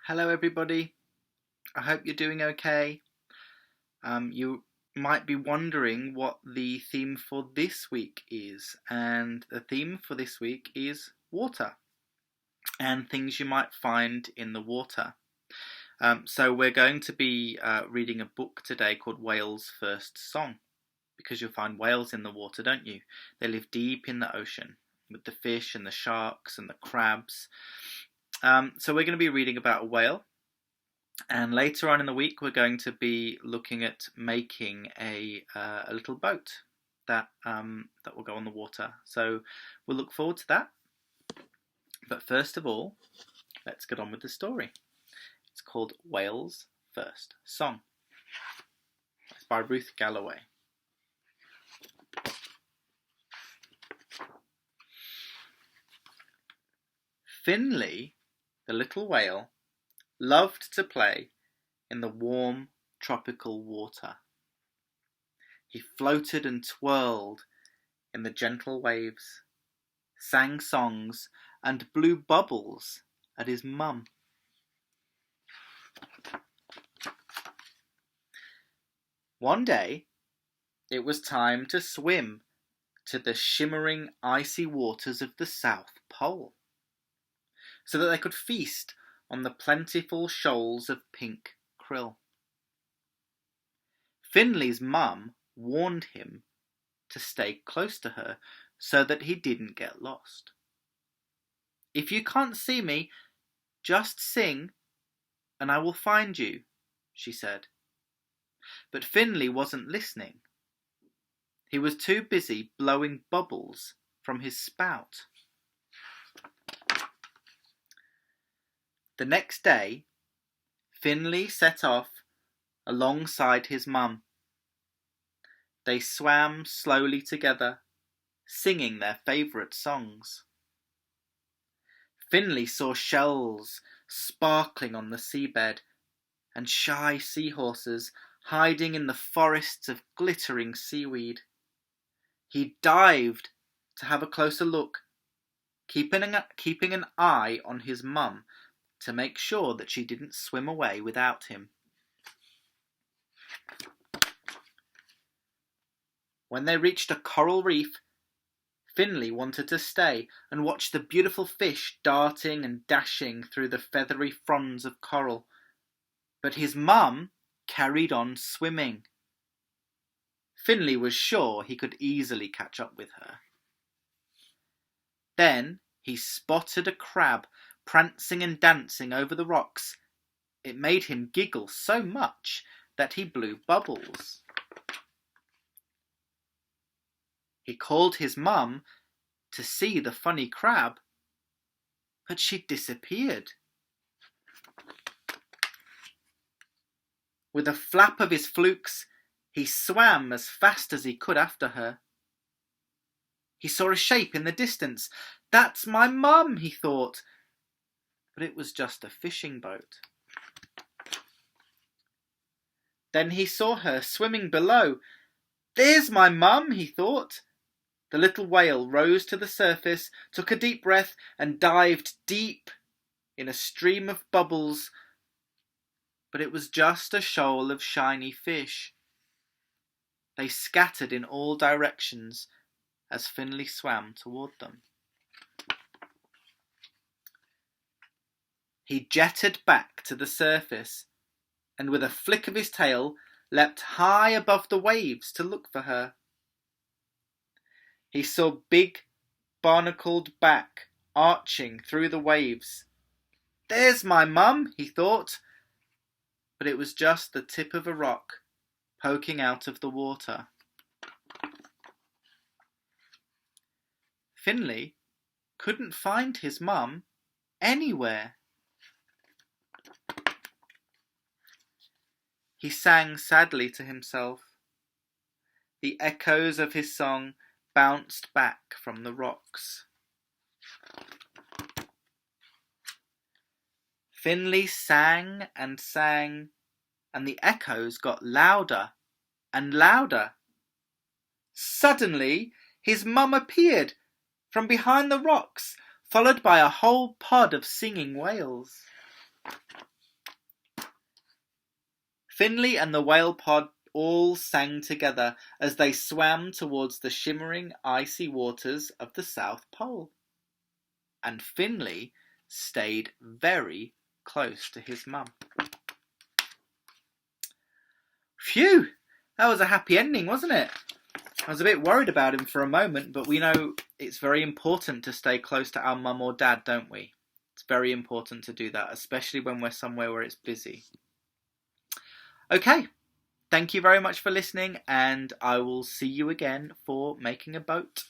Hello everybody, I hope you're doing okay. You might be wondering what the theme for this week is, and the theme for this week is water and things you might find in the water. So we're going to be reading a book today called Whale's First Song, because you'll find whales in the water, don't you? They live deep in the ocean with the fish and the sharks and the crabs. So we're going to be reading about a whale. And later on in the week, we're going to be looking at making a little boat that will go on the water. So we'll look forward to that. But first of all, let's get on with the story. It's called Whale's First Song. It's by Ruth Galloway. Finley, the little whale, loved to play in the warm tropical water. He floated and twirled in the gentle waves, sang songs and blew bubbles at his mum. One day, it was time to swim to the shimmering icy waters of the South Pole, so that they could feast on the plentiful shoals of pink krill. Finley's mum warned him to stay close to her so that he didn't get lost. "If you can't see me, just sing and I will find you," she said. But Finley wasn't listening. He was too busy blowing bubbles from his spout. The next day, Finley set off alongside his mum. They swam slowly together, singing their favourite songs. Finley saw shells sparkling on the seabed and shy seahorses hiding in the forests of glittering seaweed. He dived to have a closer look, keeping an eye on his mum to make sure that she didn't swim away without him. When they reached a coral reef, Finley wanted to stay and watch the beautiful fish darting and dashing through the feathery fronds of coral, but his mum carried on swimming. Finley was sure he could easily catch up with her. Then he spotted a crab prancing and dancing over the rocks. It made him giggle so much that he blew bubbles. He called his mum to see the funny crab, but she disappeared. With a flap of his flukes, he swam as fast as he could after her. He saw a shape in the distance. "That's my mum," he thought. But it was just a fishing boat. Then he saw her swimming below. "There's my mum," he thought. The little whale rose to the surface, took a deep breath, and dived deep in a stream of bubbles. But it was just a shoal of shiny fish. They scattered in all directions as Finley swam toward them. He jetted back to the surface and with a flick of his tail leapt high above the waves to look for her. He saw big barnacled back arching through the waves. "There's my mum," he thought, but it was just the tip of a rock poking out of the water. Finley couldn't find his mum anywhere. He sang sadly to himself. The echoes of his song bounced back from the rocks. Finley sang, and the echoes got louder and louder. Suddenly, his mum appeared from behind the rocks, followed by a whole pod of singing whales. Finley and the whale pod all sang together as they swam towards the shimmering icy waters of the South Pole. And Finley stayed very close to his mum. Phew! That was a happy ending, wasn't it? I was a bit worried about him for a moment, but we know it's very important to stay close to our mum or dad, don't we? It's very important to do that, especially when we're somewhere where it's busy. Okay, thank you very much for listening, and I will see you again for Making a Boat.